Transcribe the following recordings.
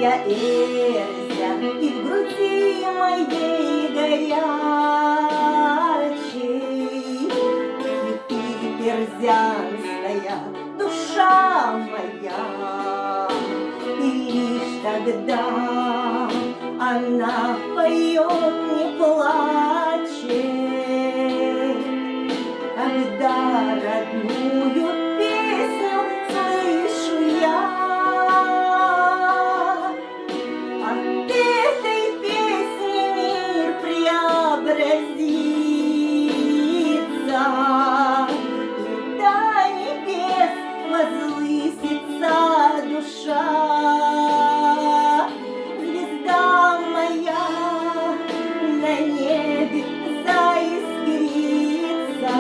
я Эльза, и в груди моей горячей цветы перзянская, душа моя. И лишь тогда она поет, не плачет, когда родную песню слышу я. От этой песни мир преобразится, и до небес возвысится душа. Звезда моя на небе заискрится,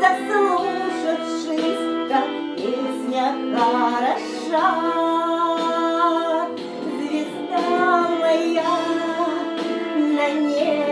заслушавшись, как песня хороша. Звезда моя на небе